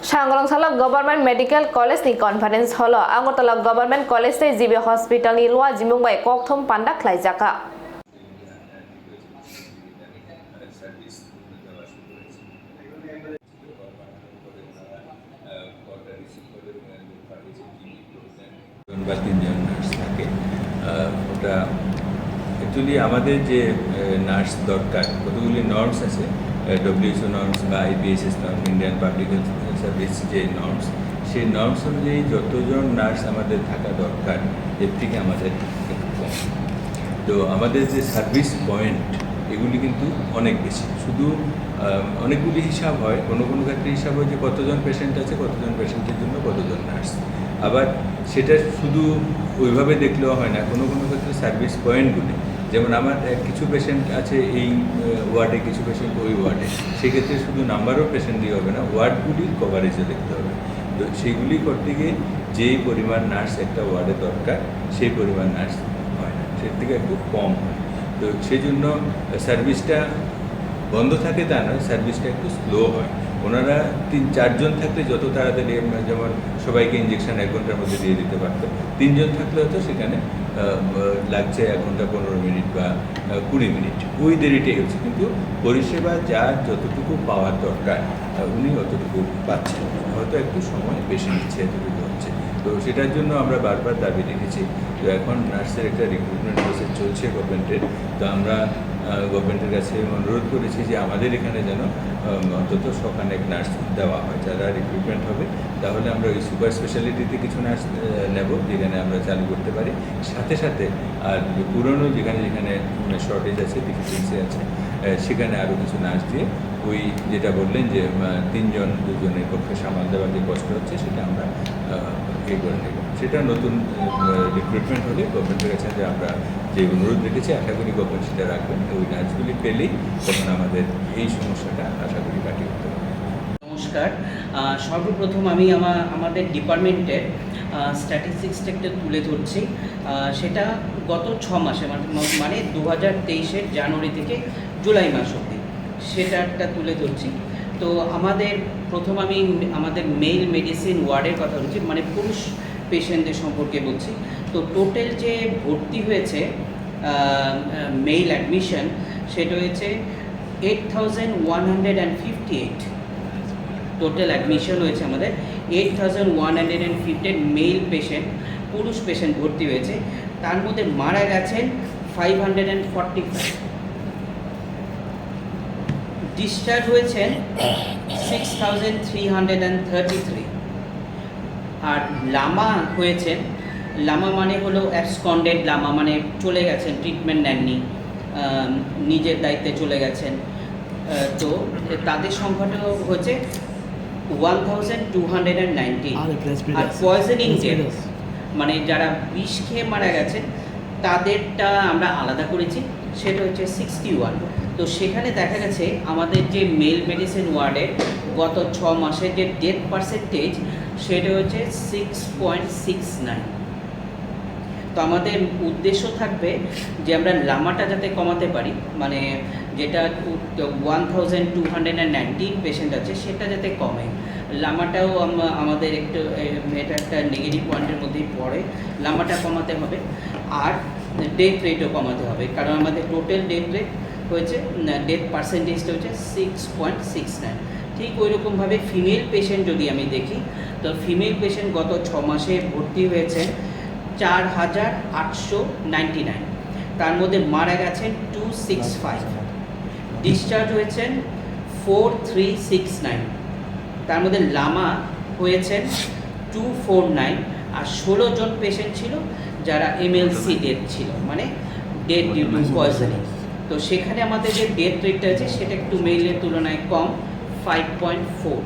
Shangrongsalak Government Medical College ni conference holo Agartala Government College te GB Hospital ni lua jimung bai kokthom panda khlaijaka. বা তিনজন nurse থাকে ওটা actually আমাদের যে nurse দরকার কতগুলি নর্মস আছে WHO নর্মস বা IPSS norms Indian public health service যে নর্মস সেই নর্মস অনুযায়ী যতজন নার্স আমাদের থাকা দরকার এর থেকে আমাদের একটু কম। তো আমাদের যে সার্ভিস পয়েন্ট এগুলি কিন্তু অনেক বেশি, শুধু অনেকগুলি হিসাব হয়, কোনো কোনো ক্ষেত্রে হিসাব হয় যে কতজন পেশেন্ট আছে, কতজন পেশেন্টের জন্য কতজন নার্স। আবার সেটা শুধু ওইভাবে দেখলেও হয় না, কোনো কোনো ক্ষেত্রে সার্ভিস পয়েন্টগুলি, যেমন আমার কিছু পেশেন্ট আছে এই ওয়ার্ডে, কিছু পেশেন্ট ওই ওয়ার্ডে, সেক্ষেত্রে শুধু নাম্বার অফ পেশেন্ট দিয়ে হবে না, ওয়ার্ডগুলির কভারেজও দেখতে হবে। তো সেইগুলি করতে গিয়ে যেই পরিমাণ নার্স একটা ওয়ার্ডে দরকার সেই পরিমাণ নার্স হয় না, সের থেকে একটু কম হয়। তো সেই জন্য সার্ভিসটা বন্ধ থাকে তা নয়, সার্ভিসটা একটু স্লো হয়। ওনারা 3-4 জন থাকলে যত তাড়াতাড়ি, যেমন সবাইকে ইঞ্জেকশন 1 ঘন্টার মধ্যে দিয়ে দিতে পারতো, 3 জন থাকলে হয়তো সেখানে লাগছে 1 ঘন্টা 15 মিনিট বা 20 মিনিট, ওই দেরিটাই হচ্ছে। কিন্তু পরিষেবা যার যতটুকু পাওয়ার দরকার উনি অতটুকু পাচ্ছেন, হয়তো একটু সময় বেশি নিচ্ছে, এতটুকু হচ্ছে। তো সেটার জন্য আমরা বারবার দাবি রেখেছি। তো এখন নার্সের একটা রিক্রুটমেন্ট প্রসেস চলছে গভর্নমেন্টের। তো আমরা গভর্নমেন্টের কাছে অনুরোধ করেছি যে আমাদের এখানে যেন অন্তত 100 নার্স দেওয়া হয়। যারা রিক্রুটমেন্ট হবে তাহলে আমরা ওই সুপার স্পেশালিটিতে কিছু নার্স নেব, যেখানে আমরা চালু করতে পারি। সাথে সাথে আর পুরনো যেখানে যেখানে শর্টেজ আছে, ডিফিসিয়েন্সি আছে, সেখানে আরও কিছু নার্স দিয়ে ওই যেটা বললেন যে 3 জন 2 জনের পক্ষে সামাল দেওয়ার যে কষ্ট হচ্ছে সেটা আমরা করে নেব। সেটা নতুন রিক্রুটমেন্ট হলে গভর্নমেন্টের কাছে যে আমরা যে অনুরোধ রেখেছি, আশা করি গভর্নমেন্ট সেটা রাখবেন। ওই নার্সগুলি পেলেই তখন আমাদের এই সমস্যাটা আশা করি কাটিয়ে উঠতে পারবে। নমস্কার, সর্বপ্রথম আমি আমাদের ডিপার্টমেন্টের স্ট্যাটিস্টিক্সটা একটু তুলে ধরছি। সেটা গত 6 মাসে মানে 2023-এর জানুয়ারি থেকে জুলাই মাস অবধি সেটা তুলে ধরছি। তো প্রথম আমি আমাদের মেল মেডিসিন ওয়ার্ডের কথা বলছি, মানে পুরুষ পেশেন্টদের সম্পর্কে বলছি। তো টোটাল যে ভর্তি হয়েছে মেল অ্যাডমিশন সেটা হয়েছে 8158। টোটাল অ্যাডমিশন হয়েছে আমাদের 8158 মেল পেশেন্ট, পুরুষ পেশেন্ট ভর্তি হয়েছে। তার মধ্যে মারা গেছেন 545, ডিসচার্জ হয়েছেন 6333, আর লামা হয়েছেন, লামা মানে হলো অ্যাবসকন্ডেড লামা, মানে চলে গেছেন, ট্রিটমেন্ট নেননি, নিজের দায়িত্বে চলে গেছেন। তো তাদের সংখ্যাটা হচ্ছে 1290। আর পয়জনিং ডেথ মানে যারা বিষ খেয়ে মারা গেছেন তাদেরটা আমরা আলাদা করেছি, সেটা হচ্ছে 61। তো সেখানে দেখা গেছে আমাদের যে মেল মেডিসিন ওয়ার্ডে গত 6 মাসের যে ডেথ পার্সেন্টেজ সেটা হচ্ছে 6.69। তো আমাদের উদ্দেশ্য থাকবে যে আমরা লামাটা যাতে কমাতে পারি, মানে যেটা 1219 পেশেন্ট আছে সেটা যাতে কমে। লামাটাও আমাদের এটা একটা নেগেটিভ পয়েন্টের মধ্যেই পড়ে, লামাটা কমাতে হবে। আর ডেথ রেটও কমাতে হবে, কারণ আমাদের টোটাল ডেথ রেট হয়েছে, ডেথ পার্সেন্টেজটা হচ্ছে 6.69। ঠিক ওই রকমভাবে ফিমেল পেশেন্ট যদি আমি দেখি, তো ফিমেল পেশেন্ট গত 6 মাসে ভর্তি হয়েছে 4899, তার মধ্যে মারা গেছেন 265, ডিসচার্জ হয়েছেন 4369, তার মধ্যে লামা হয়েছেন 249, আর 16 জন পেশেন্ট ছিল যারা MLC ডেথ ছিল, মানে ডেথ ডিউ টু পয়জনিং। তো সেখানে আমাদের যে ডেথ রেটটা আছে সেটা একটু মেলের তুলনায় কম, 5.4।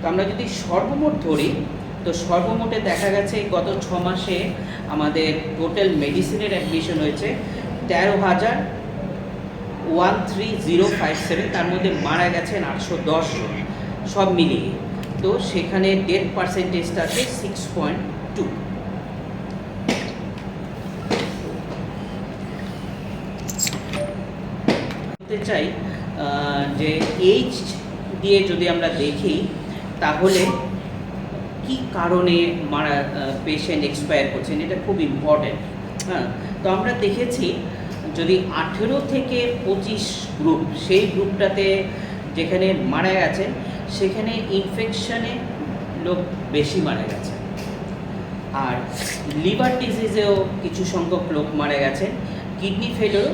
তো আমরা যদি সর্বমোট ধরি, তো সর্বমোটে দেখা গেছে গত 6 মাসে আমাদের টোটাল মেডিসিনের অ্যাডমিশন হয়েছে 13,057, তার মধ্যে মারা গেছেন 810 জন সব মিলিয়ে। তো সেখানে ডেথ পার্সেন্টেজটা আছে 6.2। বলতে চাই যে এইজ দিয়ে যদি আমরা দেখি, তাহলে কি কারণে পেশেন্ট এক্সপায়ার করছেন, এটা খুব ইম্পর্টেন্ট। হ্যাঁ, তো আমরা দেখেছি যদি 18 থেকে 25 গ্রুপ, সেই গ্রুপটাতে যেখানে মারা গেছেন সেখানে ইনফেকশনে লোক বেশি মারা গেছে, আর লিভার ডিজিজেও কিছু সংখ্যক লোক মারা গেছেন, কিডনি ফেলেও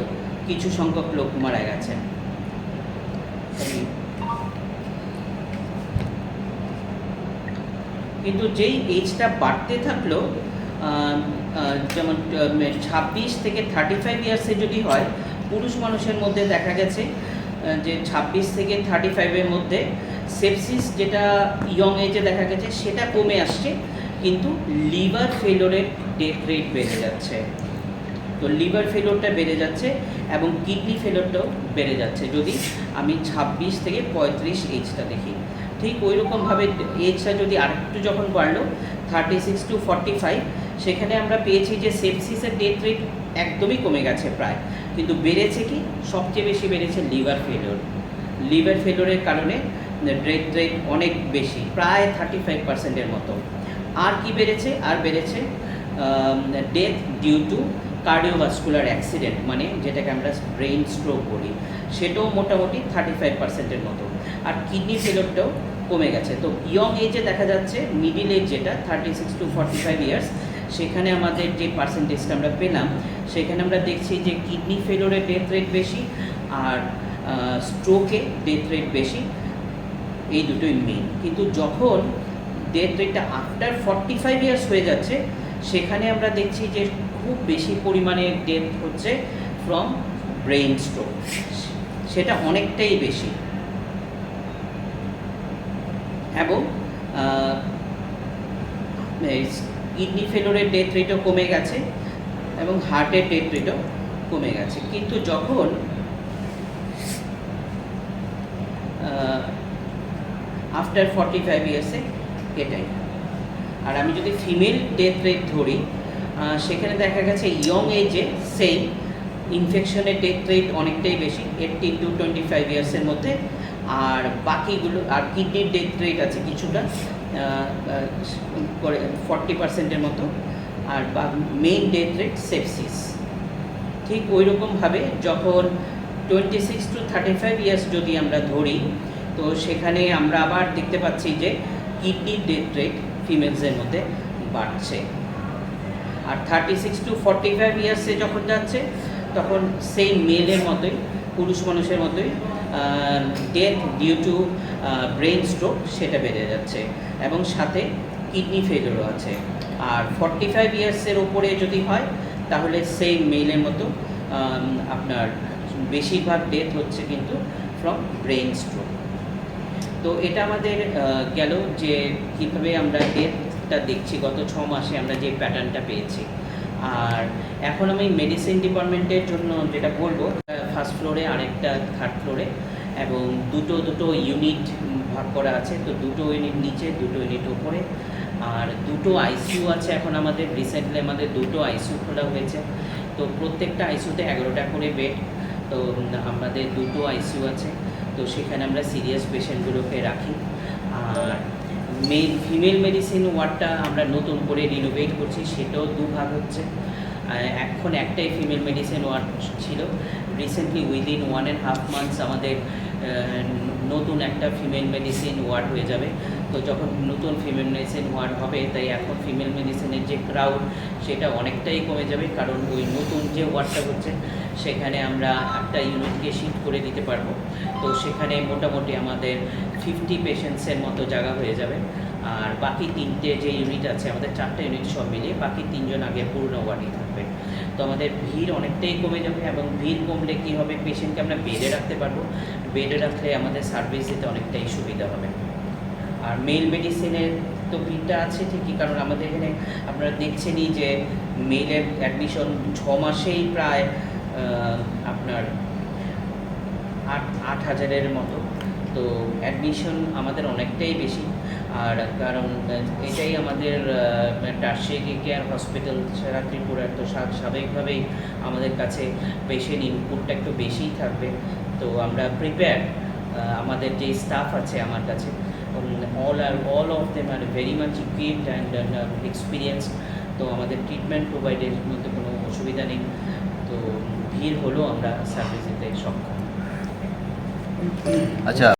কিছু সংখ্যক লোক মারা গেছেন। কিন্তু যেই এজটা বাড়তে থাকলো, যেমন 26 থেকে 35 ইয়ার্সে যদি হয়, পুরুষ মানুষের মধ্যে দেখা গেছে যে 26 থেকে 35-এর মধ্যে সেপসিস যেটা ইয়ং এজে দেখা গেছে সেটা কমে আসছে, কিন্তু লিভার ফেলোরের ডেথ রেট বেড়ে যাচ্ছে। তো লিভার ফেলোরটা বেড়ে যাচ্ছে এবং কিডনি ফেলোরটাও বেড়ে যাচ্ছে যদি আমি 26 থেকে 35 এজটা দেখি। ঠিক ওই রকমভাবে এজটা যদি আরেকটু যখন বাড়লো 36 to 45, সেখানে আমরা পেয়েছি যে সেপসিসের ডেথ রেট একদমই কমে গেছে প্রায়, কিন্তু বেড়েছে কি, সবচেয়ে বেশি বেড়েছে লিভার ফেলোর। লিভার ফেলোরের কারণে ডেথ রেট অনেক বেশি, প্রায় 35%-এর মতো। আর কি বেড়েছে, আর বেড়েছে death due to cardiovascular accident, মানে যেটাকে আমরা ব্রেইন স্ট্রোক বলি, সেটাও মোটামুটি 35%-এর মতো। আর কিডনি ফেলোরটাও কমে গেছে। তো ইয়ং এজে দেখা যাচ্ছে, মিডিল এজ যেটা 36 to 45 ইয়ার্স, সেখানে আমাদের যে পার্সেন্টেজটা আমরা পেলাম, সেখানে আমরা দেখছি যে কিডনি ফেলোরের ডেথ রেট বেশি আর স্ট্রোকে ডেথ রেট বেশি, এই দুটোই মেন। কিন্তু যখন ডেথ রেটটা আফটার 45 ইয়ার্স হয়ে যাচ্ছে, সেখানে আমরা দেখছি যে খুব বেশি পরিমাণে ডেথ হচ্ছে ফ্রম ব্রেইন স্ট্রোক, সেটা অনেকটাই বেশি। এবং কিডনি ফেলোরের ডেথ রেটও কমে গেছে এবং হার্টের ডেথ রেটও কমে গেছে। কিন্তু যখন আফটার 45 ইয়ার্সে এটাই। আর আমি যদি ফিমেল ডেথ রেট ধরি, সেখানে দেখা গেছে ইয়ং এজে সেম, ইনফেকশনের ডেথ রেট অনেকটাই বেশি 18 to 25 ইয়ার্সের মধ্যে, আর বাকিগুলো, আর কিডনির ডেথ রেট আছে কিছুটা 40%-এর মতো, আর মেইন ডেথ রেট সেপসিস। ঠিক ওই রকমভাবে যখন 26 to 35 ইয়ার্স যদি আমরা ধরি, তো সেখানে আমরা আবার দেখতে পাচ্ছি যে কিডনির ডেথ রেট ফিমেলসের মধ্যে বাড়ছে। আর 36 to 45 ইয়ার্সে যখন যাচ্ছে, তখন সেই মেলের মতোই, পুরুষ মানুষের মতোই death due to brain stroke সেটা বেড়ে যাচ্ছে, এবং সাথে কিডনি ফেলিওরও আছে। আর 45 ইয়ার্সের ওপরে যদি হয়, তাহলে সেই মেলের মতো আপনার বেশিরভাগ ডেথ হচ্ছে কিন্তু ফ্রম ব্রেইন স্ট্রোক। তো এটা আমাদের গেল যে কীভাবে আমরা ডেথটা দেখছি গত 6 মাসে আমরা যে প্যাটার্নটা পেয়েছি। আর এখন আমি মেডিসিন ডিপার্টমেন্টের জন্য যেটা বলবো, ফার্স্ট ফ্লোরে আরেকটা থার্ড ফ্লোরে, এবং দুটো ইউনিট ভাগ করা আছে। তো দুটো ইউনিট নিচে, দুটো ইউনিট উপরে, আর দুটো আইসিইউ আছে। এখন আমাদের রিসেন্টলি আমাদের দুটো আইসিইউ খোলা হয়েছে। তো প্রত্যেকটা আইসিইউতে 11টা করে বেড। তো আমাদের দুটো আইসিইউ আছে, তো সেখানে আমরা সিরিয়াস পেশেন্টগুলোকে রাখি। আর ফিমেল মেডিসিন ওয়ার্ডটা আমরা নতুন করে রিনোভেট করছি, সেটাও দুভাগ হচ্ছে। এখন একটাই ফিমেল মেডিসিন ওয়ার্ড ছিল, রিসেন্টলি উইদিন 1.5 মান্থস আমাদের নতুন একটা ফিমেল মেডিসিন ওয়ার্ড হয়ে যাবে। তো যখন নতুন ফিমেল মেডিসিন ওয়ার্ড হবে, তাই এখন ফিমেল মেডিসিনের যে ক্রাউড সেটা অনেকটাই কমে যাবে, কারণ ওই নতুন যে ওয়ার্ডটা হচ্ছে সেখানে আমরা একটা ইউনিটকে শিফট করে দিতে পারবো। তো সেখানে মোটামুটি আমাদের 50 পেশেন্টসের মতো জায়গা হয়ে যাবে। আর বাকি 3টে যে ইউনিট আছে, আমাদের 4টা ইউনিট সব মিলিয়ে বাকি 3জন আগে পূর্ণ ওয়ার্ডই থাকবে। তো আমাদের ভিড় অনেকটাই কমে যাবে, এবং ভিড় কমলে কী হবে, পেশেন্টকে আমরা বেডে রাখতে পারবো। বেডে রাখলে আমাদের সার্ভিস দিতে অনেকটাই সুবিধা হবে। আর মেল মেডিসিনের তো ভিড়টা আছে ঠিকই, কারণ আমাদের এখানে আপনারা দেখছেনই যে মেলের অ্যাডমিশন 6 মাসেই প্রায় আপনার 8,000-এর মতো। তো অ্যাডমিশন আমাদের অনেকটাই বেশি। আর কারণ এটাই আমাদের টারশিয়ারি কেয়ার হসপিটাল সারা ত্রিপুরার, তো স্বাভাবিকভাবেই আমাদের কাছে পেশেন্ট ইনপুটটা একটু বেশিই থাকবে। তো আমরা প্রিপেয়ার, আমাদের যে স্টাফ আছে আমার কাছে, all of them are very much equipped and experienced. তো আমাদের ট্রিটমেন্ট প্রোভাইডের মধ্যে কোনো অসুবিধা নেই। তো ভিড় হলেও আমরা সার্ভিস দিতে সক্ষম। আচ্ছা।